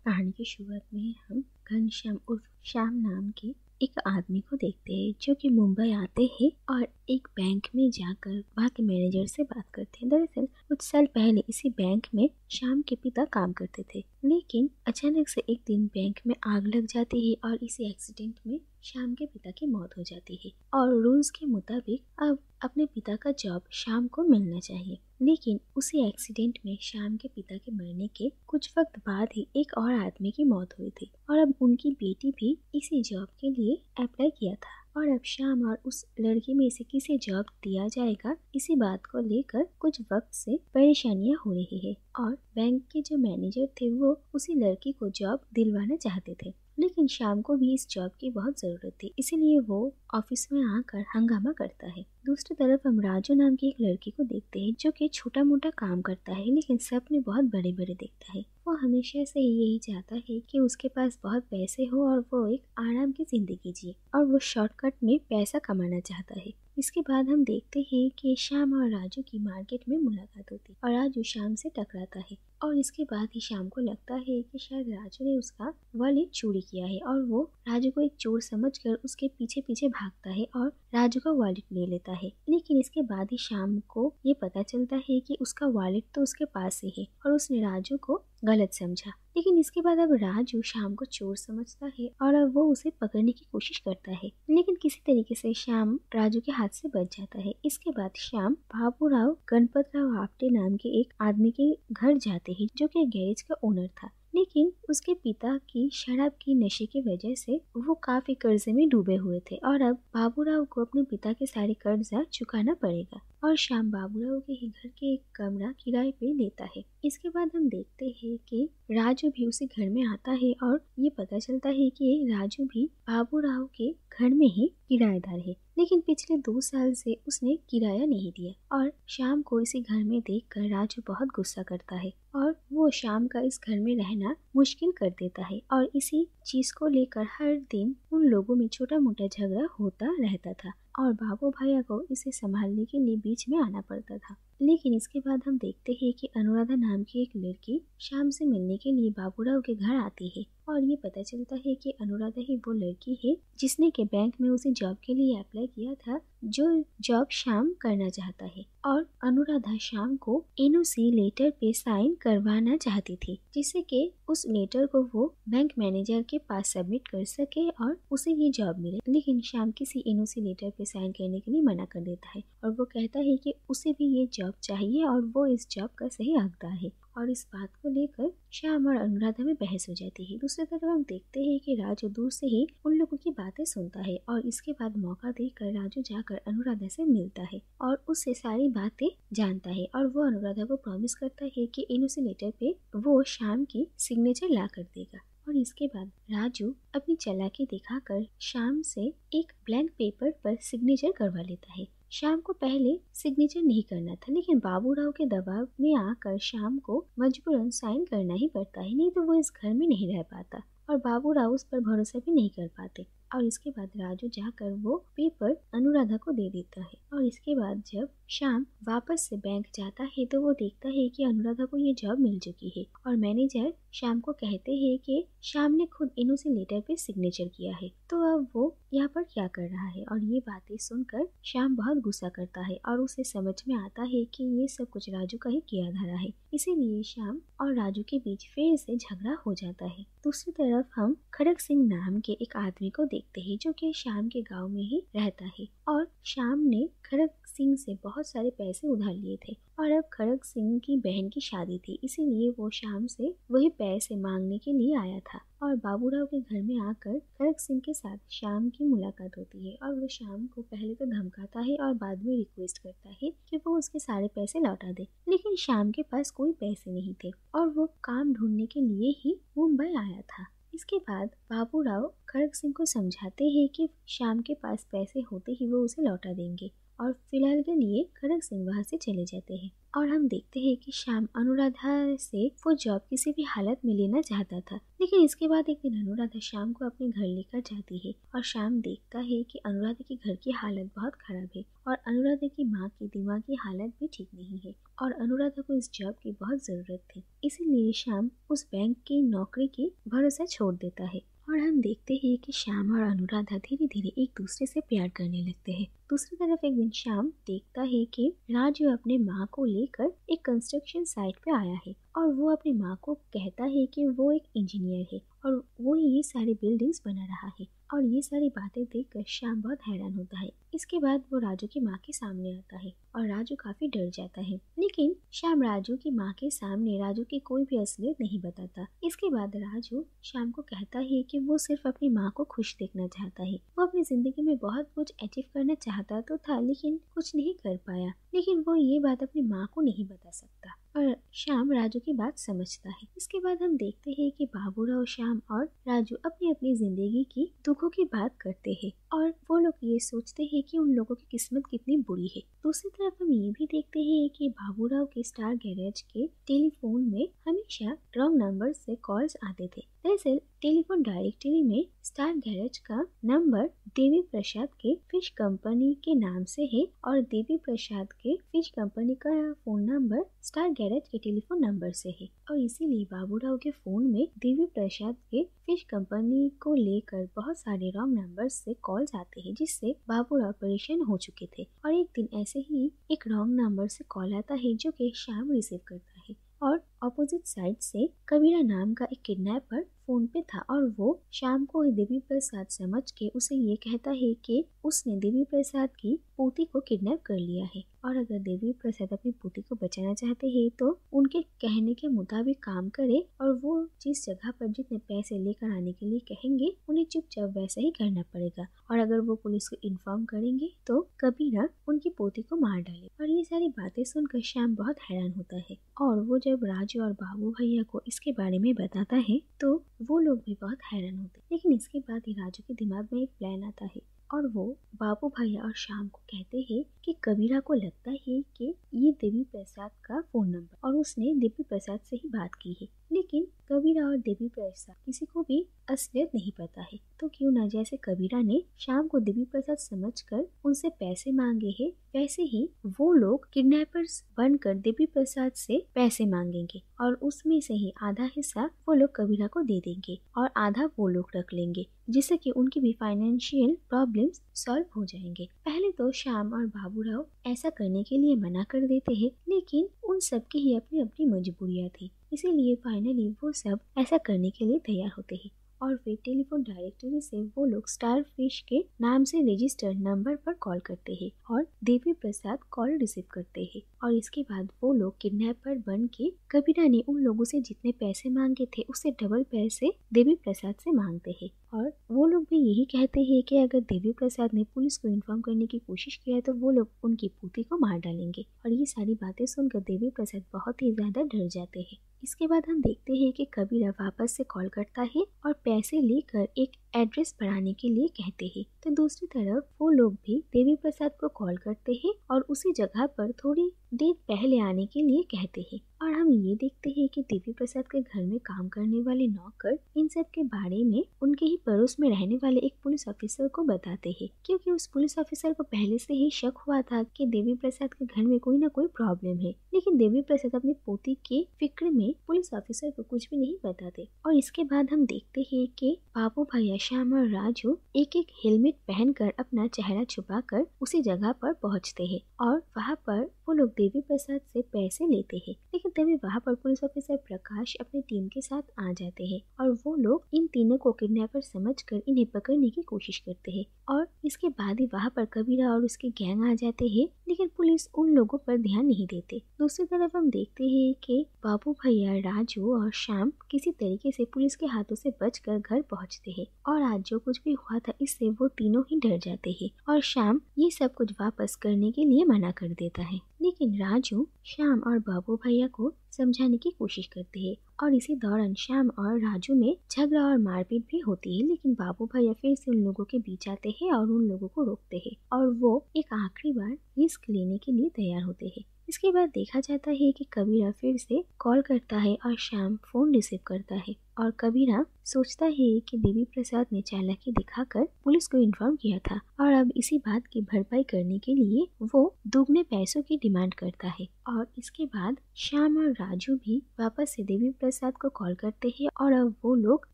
कहानी की शुरुआत में हम घनश्याम उर्फ श्याम नाम के एक आदमी को देखते हैं जो कि मुंबई आते हैं और एक बैंक में जाकर वहाँ के मैनेजर से बात करते हैं। दरअसल कुछ साल पहले इसी बैंक में श्याम के पिता काम करते थे, लेकिन अचानक से एक दिन बैंक में आग लग जाती है और इसी एक्सीडेंट में श्याम के पिता की मौत हो जाती है। और रूल्स के मुताबिक अब अपने पिता का जॉब श्याम को मिलना चाहिए, लेकिन उसी एक्सीडेंट में श्याम के पिता के मरने के कुछ वक्त बाद ही एक और आदमी की मौत हुई थी और अब उनकी बेटी भी इसी जॉब के लिए अप्लाई किया था। और अब श्याम और उस लड़की में से किसे जॉब दिया जाएगा, इसी बात को लेकर कुछ वक्त से परेशानियां हो रही है। और बैंक के जो मैनेजर थे वो उसी लड़की को जॉब दिलवाना चाहते थे, लेकिन श्याम को भी इस जॉब की बहुत जरूरत थी, इसीलिए वो ऑफिस में आकर हंगामा करता है। दूसरी तरफ हम राजू नाम की एक लड़की को देखते हैं जो कि छोटा मोटा काम करता है, लेकिन सपने बहुत बड़े बड़े देखता है। वो हमेशा से यही चाहता है कि उसके पास बहुत पैसे हो और वो एक आराम की जिंदगी जिए, और वो शॉर्टकट में पैसा कमाना चाहता है। इसके बाद हम देखते हैं कि श्याम और राजू की मार्केट में मुलाकात होती और राजू श्याम से टकराता है। और इसके बाद ही श्याम को लगता है कि शायद राजू ने उसका वॉलेट चोरी किया है, और वो राजू को एक चोर समझकर उसके पीछे पीछे भागता है और राजू का वॉलेट ले लेता है। लेकिन इसके बाद ही श्याम को ये पता चलता है कि उसका वॉलेट तो उसके पास ही है और उसने राजू को गलत समझा। लेकिन इसके बाद अब राजू श्याम को चोर समझता है और अब वो उसे पकड़ने की कोशिश करता है, लेकिन किसी तरीके से श्याम राजू के हाथ से बच जाता है। इसके बाद श्याम बाबूराव गणपतराव आप्टे नाम के एक आदमी के घर जाते हैं जो कि गैरेज का ओनर था, लेकिन उसके पिता की शराब की नशे की वजह से वो काफी कर्जे में डूबे हुए थे और अब बाबूराव को अपने पिता के सारे कर्जा चुकाना पड़ेगा। और श्याम बाबूराव के ही घर के एक कमरा किराए पे लेता है। इसके बाद हम देखते हैं कि राजू भी उसी घर में आता है और ये पता चलता है कि राजू भी बाबूराव के घर में ही किराएदार है, लेकिन पिछले 2 साल से उसने किराया नहीं दिया। और श्याम को इसी घर में देखकर राजू बहुत गुस्सा करता है और वो श्याम का इस घर में रहना मुश्किल कर देता है, और इसी चीज को लेकर हर दिन उन लोगों में छोटा मोटा झगड़ा होता रहता था और बाबू भैया को इसे संभालने के लिए बीच में आना पड़ता था। लेकिन इसके बाद हम देखते हैं कि अनुराधा नाम की एक लड़की श्याम से मिलने के लिए बाबूराव के घर आती है और ये पता चलता है कि अनुराधा ही वो लड़की है जिसने के बैंक में उसे जॉब के लिए अप्लाई किया था, जो जॉब श्याम करना चाहता है। और अनुराधा श्याम को एनओसी लेटर पे साइन करवाना चाहती थी, जिससे कि उस लेटर को वो बैंक मैनेजर के पास सबमिट कर सके और उसे ये जॉब मिले। लेकिन श्याम किसी एनओसी लेटर पे साइन करने के लिए मना कर देता है और वो कहता है कि उसे भी ये जॉब चाहिए और वो इस जॉब का सही हकदार है। और इस बात को लेकर श्याम और अनुराधा में बहस हो जाती है। दूसरी तरफ हम देखते हैं कि राजू दूर से ही उन लोगों की बातें सुनता है और इसके बाद मौका देकर राजू जाकर अनुराधा से मिलता है और उससे सारी बातें जानता है। और वो अनुराधा को प्रॉमिस करता है कि एनओसी लेटर पे वो श्याम की सिग्नेचर ला कर देगा। और इसके बाद राजू अपनी चालाकी दिखाकर श्याम से एक ब्लैंक पेपर पर सिग्नेचर करवा लेता है। श्याम को पहले सिग्नेचर नहीं करना था, लेकिन बाबूराव के दबाव में आकर श्याम को मजबूरन साइन करना ही पड़ता है, नहीं तो वो इस घर में नहीं रह पाता और बाबूराव उस पर भरोसा भी नहीं कर पाते। और इसके बाद राजू जाकर वो पेपर अनुराधा को दे देता है। और इसके बाद जब श्याम वापस से बैंक जाता है तो वो देखता है कि अनुराधा को ये जॉब मिल चुकी है और मैनेजर श्याम को कहते हैं कि श्याम ने खुद एनओसी लेटर पे सिग्नेचर किया है, तो अब वो यहाँ पर क्या कर रहा है। और ये बातें सुनकर श्याम बहुत गुस्सा करता है और उसे समझ में आता है कि ये सब कुछ राजू का ही किया धरा है, इसीलिए श्याम और राजू के बीच फिर से झगड़ा हो जाता है। दूसरी तरफ हम खड़क सिंह नाम के एक आदमी को देखते हैं जो कि श्याम के गांव में ही रहता है और श्याम ने खड़क सिंह से बहुत सारे पैसे उधार लिए थे और अब खड़क सिंह की बहन की शादी थी, इसीलिए वो श्याम से वही पैसे मांगने के लिए आया था। और बाबूराव के घर में आकर खड़क सिंह के साथ श्याम की मुलाकात होती है और वो श्याम को पहले तो धमकाता है और बाद में रिक्वेस्ट करता है कि वो उसके सारे पैसे लौटा दे, लेकिन श्याम के पास कोई पैसे नहीं थे और वो काम ढूंढने के लिए ही मुंबई आया था। इसके बाद बाबूराव खड़क सिंह को समझाते हैं कि श्याम के पास पैसे होते ही वो उसे लौटा देंगे और फिलहाल के लिए खड़क सिंह वहाँ से चले जाते हैं। और हम देखते हैं कि श्याम अनुराधा से वो जॉब किसी भी हालत में लेना चाहता था, लेकिन इसके बाद एक दिन अनुराधा श्याम को अपने घर लेकर जाती है और श्याम देखता है कि अनुराधा के घर की हालत बहुत खराब है और अनुराधा की माँ की दिमागी हालत भी ठीक नहीं है और अनुराधा को इस जॉब की बहुत जरूरत थी। इसीलिए श्याम उस बैंक की नौकरी की भरोसा छोड़ देता है और हम देखते हैं कि श्याम और अनुराधा धीरे धीरे एक दूसरे से प्यार करने लगते हैं। दूसरी तरफ एक दिन श्याम देखता है कि राजू अपने माँ को लेकर एक कंस्ट्रक्शन साइट पे आया है और वो अपनी माँ को कहता है कि वो एक इंजीनियर है और वो ये सारी बिल्डिंग्स बना रहा है और ये सारी बातें देखकर श्याम बहुत हैरान होता है। इसके बाद वो राजू की माँ के सामने आता है और राजू काफी डर जाता है, लेकिन श्याम राजू की माँ के सामने राजू की कोई भी असलियत नहीं बताता। इसके बाद राजू श्याम को कहता है कि वो सिर्फ अपनी माँ को खुश देखना चाहता है। वो अपनी जिंदगी में बहुत कुछ अचीव करना चाहता तो था, लेकिन कुछ नहीं कर पाया, लेकिन वो ये बात अपनी माँ को नहीं बता सकता और श्याम राजू की बात समझता है। इसके बाद हम देखते हैं कि बाबूराव, श्याम और राजू अपनी अपनी जिंदगी की दुखों की बात करते हैं और वो लोग ये सोचते हैं कि उन लोगों की किस्मत कितनी बुरी है। दूसरी तरफ हम ये भी देखते हैं कि बाबूराव के स्टार गैरेज के टेलीफोन में हमेशा रॉन्ग नंबर से कॉल्स आते थे। दरअसल टेलीफोन डायरेक्टरी में स्टार गैरेज का नंबर देवी प्रसाद के फिश कंपनी के नाम से है और देवी प्रसाद के फिश कंपनी का फोन नंबर स्टार गैरेज के टेलीफोन नंबर से है और इसीलिए बाबूराव के फोन में देवी प्रसाद के फिश कंपनी को लेकर बहुत सारे रॉन्ग नंबर से कॉल्स आते हैं, जिससे बाबूराव परेशान हो चुके थे। और एक दिन ऐसे ही एक रॉन्ग नंबर से कॉल आता है जो कि श्याम रिसीव करता है और ऑपोजिट साइड से कबीरा नाम का एक किडनैपर फोन पे था और वो श्याम को देवी प्रसाद समझ के उसे ये कहता है कि उसने देवी प्रसाद की पोती को किडनैप कर लिया है और अगर देवी प्रसाद अपनी पोती को बचाना चाहते हैं तो उनके कहने के मुताबिक काम करे और वो जिस जगह पर जितने पैसे लेकर आने के लिए कहेंगे उन्हें चुपचाप वैसा ही करना पड़ेगा और अगर वो पुलिस को इन्फॉर्म करेंगे तो कबीरा उनकी पोती को मार डाले। और ये सारी बातें सुनकर श्याम बहुत हैरान होता है और वो जब राजू और बाबू भैया को इसके बारे में बताता है तो वो लोग भी बहुत हैरान होते हैं। लेकिन इसके बाद ही राजू के दिमाग में एक प्लान आता है और वो बाबू भैया और श्याम को कहते हैं कि कबीरा को लगता है कि ये देवी प्रसाद का फोन नंबर और उसने देवी प्रसाद से ही बात की है, लेकिन कबीरा और देवी प्रसाद किसी को भी असलियत नहीं पता है। तो क्यों ना जैसे कबीरा ने श्याम को देवी प्रसाद समझकर उनसे पैसे मांगे हैं, वैसे ही वो लोग किडनैपर्स बनकर देवी प्रसाद से पैसे मांगेंगे और उसमें से ही आधा हिस्सा वो लोग कबीरा को दे देंगे और आधा वो लोग रख लेंगे, जिससे कि उनकी भी फाइनेंशियल प्रॉब्लम्स सॉल्व हो जाएंगे। पहले तो श्याम और बाबूराव ऐसा करने के लिए मना कर देते हैं, लेकिन उन सब की ही अपनी अपनी मजबूरियां थी, इसीलिए फाइनली वो सब ऐसा करने के लिए तैयार होते हैं और फिर टेलीफोन डायरेक्टरी से वो लोग स्टार फिश के नाम से रजिस्टर्ड नंबर पर कॉल करते हैं और देवी प्रसाद कॉल रिसीव करते हैं और इसके बाद वो लोग किडनैपर बन के कबीरा ने उन लोगों से जितने पैसे मांगे थे उससे डबल पैसे देवी प्रसाद से मांगते हैं और वो लोग भी यही कहते हैं कि अगर देवी प्रसाद ने पुलिस को इन्फॉर्म करने की कोशिश किया तो वो लोग उनकी पोती को मार डालेंगे। और ये सारी बातें सुनकर देवी प्रसाद बहुत ही ज्यादा डर जाते हैं। इसके बाद हम देखते हैं कि कबीरा वापस से कॉल करता है और पैसे लेकर एक एड्रेस बढ़ाने के लिए कहते हैं। तो दूसरी तरफ वो लोग भी देवी प्रसाद को कॉल करते हैं और उसी जगह पर थोड़ी देर पहले आने के लिए कहते हैं और हम ये देखते हैं कि देवी प्रसाद के घर में काम करने वाले नौकर इन सब के बारे में उनके ही पड़ोस में रहने वाले एक पुलिस ऑफिसर को बताते हैं, क्योंकि उस पुलिस ऑफिसर को पहले से ही शक हुआ था कि देवी प्रसाद के घर में कोई ना कोई प्रॉब्लम है, लेकिन देवी प्रसाद अपनी पोती के फिक्र में पुलिस ऑफिसर को कुछ भी नहीं बताते। और इसके बाद हम देखते हैं कि बाबू भैया, श्याम और राजू एक एक हेलमेट पहनकर अपना चेहरा छुपाकर उसी जगह पर पहुंचते हैं और वहाँ पर वो लोग देवी प्रसाद से पैसे लेते हैं। लेकिन तभी वहाँ पर पुलिस ऑफिसर प्रकाश अपनी टीम के साथ आ जाते हैं और वो लोग इन तीनों को किडनैपर समझकर इन्हें पकड़ने की कोशिश करते हैं और इसके बाद ही वहाँ पर कबीरा और उसके गैंग आ जाते हैं, लेकिन पुलिस उन लोगों पर ध्यान नहीं देते। दूसरी तरफ हम देखते हैं कि बाबू भैया, राजू और श्याम किसी तरीके से पुलिस के हाथों से बचकर घर पहुँचते हैं और आज जो कुछ भी हुआ था इससे वो तीनों ही डर जाते हैं और श्याम ये सब कुछ वापस करने के लिए मना कर देता है। लेकिन राजू श्याम और बाबू भैया को समझाने की कोशिश करते हैं और इसी दौरान श्याम और राजू में झगड़ा और मारपीट भी होती है। लेकिन बाबू भैया फिर से उन लोगों के बीच आते हैं और उन लोगों को रोकते हैं और वो एक आखिरी बार रिस्क लेने के लिए तैयार होते हैं। इसके बाद देखा जाता है कि कबीरा फिर से कॉल करता है और श्याम फोन रिसीव करता है और कबीरा सोचता है कि देवी प्रसाद ने चालाकी दिखाकर पुलिस को इन्फॉर्म किया था और अब इसी बात की भरपाई करने के लिए वो दुगने पैसों की डिमांड करता है। और इसके बाद श्याम और राजू भी वापस से देवी प्रसाद को कॉल करते हैं और अब वो लोग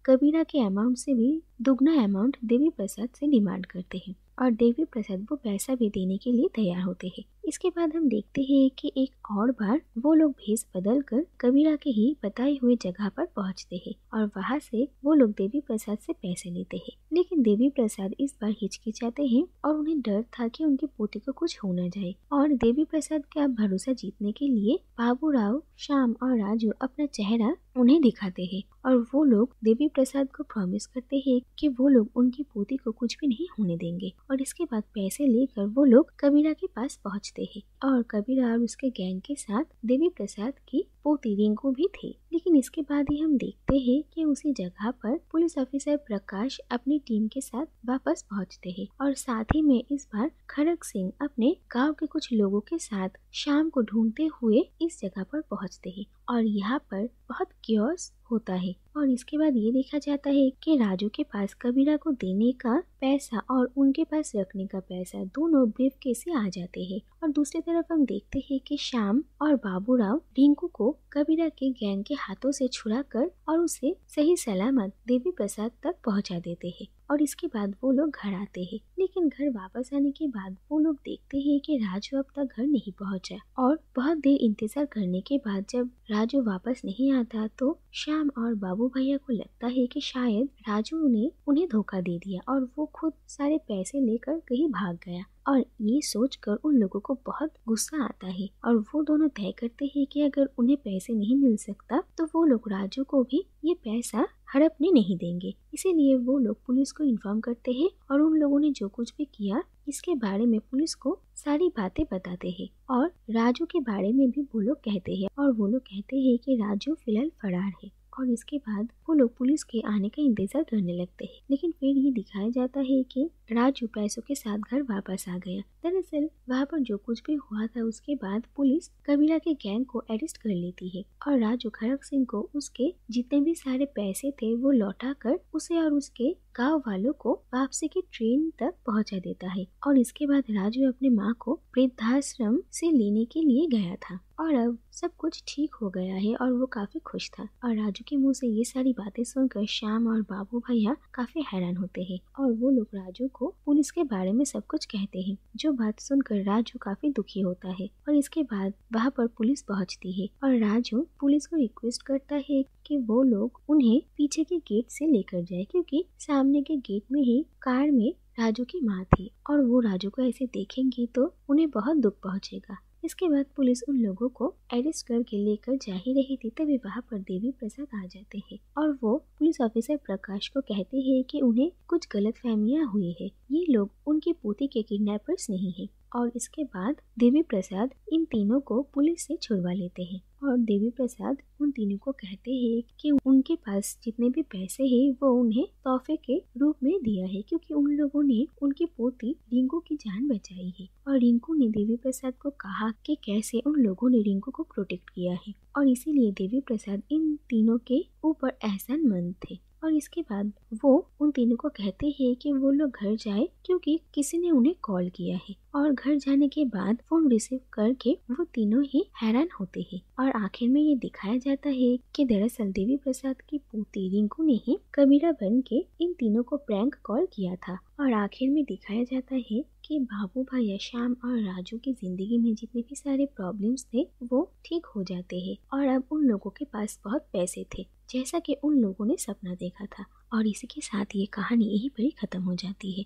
कबीरा के अमाउंट से भी दुगना अमाउंट देवी प्रसाद से डिमांड करते हैं और देवी प्रसाद वो पैसा भी देने के लिए तैयार होते हैं। इसके बाद हम देखते हैं कि एक और बार वो लोग भेष बदल कर कबीरा के ही बताई हुए जगह पर पहुंचते हैं और वहां से वो लोग देवी प्रसाद से पैसे लेते हैं। लेकिन देवी प्रसाद इस बार हिचकिचाते हैं और उन्हें डर था कि उनकी पोती को कुछ हो न जाए और देवी प्रसाद का भरोसा जीतने के लिए बाबू राव, श्याम और राजू अपना चेहरा उन्हें दिखाते हैं और वो लोग देवी प्रसाद को प्रॉमिस करते हैं कि वो लोग उनकी पोती को कुछ भी नहीं होने देंगे। और इसके बाद पैसे लेकर वो लोग कबीरा के पास पहुंचते हैं और कबीरा और उसके गैंग के साथ देवी प्रसाद की पोती रिंकू भी थे। लेकिन इसके बाद ही हम देखते हैं कि उसी जगह पर पुलिस ऑफिसर प्रकाश अपनी टीम के साथ वापस पहुंचते हैं और साथ ही में इस बार खड़क सिंह अपने गांव के कुछ लोगों के साथ शाम को ढूंढते हुए इस जगह पर पहुंचते हैं और यहाँ पर बहुत क्योस होता है। और इसके बाद ये देखा जाता है कि राजू के पास कबीरा को देने का पैसा और उनके पास रखने का पैसा दोनों ब्रीफकेस से आ जाते हैं। और दूसरी तरफ हम देखते हैं कि श्याम और बाबूराव रिंकू को कबीरा के गैंग के हाथों से छुड़ाकर और उसे सही सलामत देवी प्रसाद तक पहुंचा देते हैं और इसके बाद वो लोग घर आते हैं। लेकिन घर वापस आने के बाद वो लोग देखते हैं कि राजू अब तक घर नहीं पहुंचा और बहुत देर इंतजार करने के बाद जब राजू वापस नहीं आता तो श्याम और बाबू भैया को लगता है कि शायद राजू ने उन्हें धोखा दे दिया और वो खुद सारे पैसे लेकर कहीं भाग गया। और ये सोचकर उन लोगों को बहुत गुस्सा आता है और वो दोनों तय करते हैं कि अगर उन्हें पैसे नहीं मिल सकता तो वो लोग राजू को भी ये पैसा हड़पने नहीं देंगे। इसीलिए वो लोग पुलिस को इन्फॉर्म करते हैं और उन लोगों ने जो कुछ भी किया इसके बारे में पुलिस को सारी बातें बताते हैं और राजू के बारे में भी वो लोग कहते हैं और वो लोग कहते हैं कि राजू फिलहाल फरार है। और इसके बाद वो लोग पुलिस के आने का इंतजार करने लगते हैं। लेकिन फिर ये दिखाया जाता है कि राजू पैसों के साथ घर वापस आ गया। दरअसल वहाँ पर जो कुछ भी हुआ था उसके बाद पुलिस कबीरा के गैंग को अरेस्ट कर लेती है और राजू खड़क सिंह को उसके जितने भी सारे पैसे थे वो लौटा कर उसे और उसके गांव वालों को वापसी की ट्रेन तक पहुंचा देता है। और इसके बाद राजू अपने माँ को वृद्धाश्रम से लेने के लिए गया था और अब सब कुछ ठीक हो गया है और वो काफी खुश था। और राजू के मुंह से ये सारी बातें सुनकर श्याम और बाबू भैया काफी हैरान होते हैं और वो लोग राजू को पुलिस के बारे में सब कुछ कहते हैं। जो बात सुनकर राजू काफी दुखी होता है और इसके बाद वहाँ पर पुलिस पहुँचती है और राजू पुलिस को रिक्वेस्ट करता है कि वो लोग उन्हें पीछे के गेट से लेकर जाए क्योंकि सामने के गेट में ही कार में राजू की माँ थी और वो राजू को ऐसे देखेंगी तो उन्हें बहुत दुख पहुंचेगा। इसके बाद पुलिस उन लोगों को अरेस्ट करके लेकर जा ही रही थी तभी वहाँ पर देवी प्रसाद आ जाते हैं और वो पुलिस ऑफिसर प्रकाश को कहते हैं कि उन्हें कुछ गलतफहमियां हुई है, ये लोग उनकी पोती के किडनैपर्स नहीं है। और इसके बाद देवी प्रसाद इन तीनों को पुलिस से छुड़वा लेते हैं और देवी प्रसाद उन तीनों को कहते हैं कि उनके पास जितने भी पैसे हैं वो उन्हें तोहफे के रूप में दिया है क्योंकि उन लोगों ने उनकी पोती रिंकू की जान बचाई है। और रिंकू ने देवी प्रसाद को कहा कि कैसे उन लोगों ने रिंकू को प्रोटेक्ट किया है और इसीलिए देवी प्रसाद इन तीनों के ऊपर एहसानमंद थे। और इसके बाद वो उन तीनों को कहते हैं कि वो लोग घर जाए क्योंकि किसी ने उन्हें कॉल किया है। और घर जाने के बाद फोन रिसीव करके वो तीनों ही हैरान होते हैं और आखिर में ये दिखाया जाता है कि दरअसल देवी प्रसाद की पोती रिंकू ने ही कबीरा बन के इन तीनों को प्रैंक कॉल किया था। और आखिर में दिखाया जाता है कि बाबू भैया, श्याम और राजू की जिंदगी में जितने भी सारे प्रॉब्लम्स थे वो ठीक हो जाते हैं और अब उन लोगों के पास बहुत पैसे थे जैसा कि उन लोगों ने सपना देखा था। और इसी के साथ ये कहानी यहीं पर ही खत्म हो जाती है।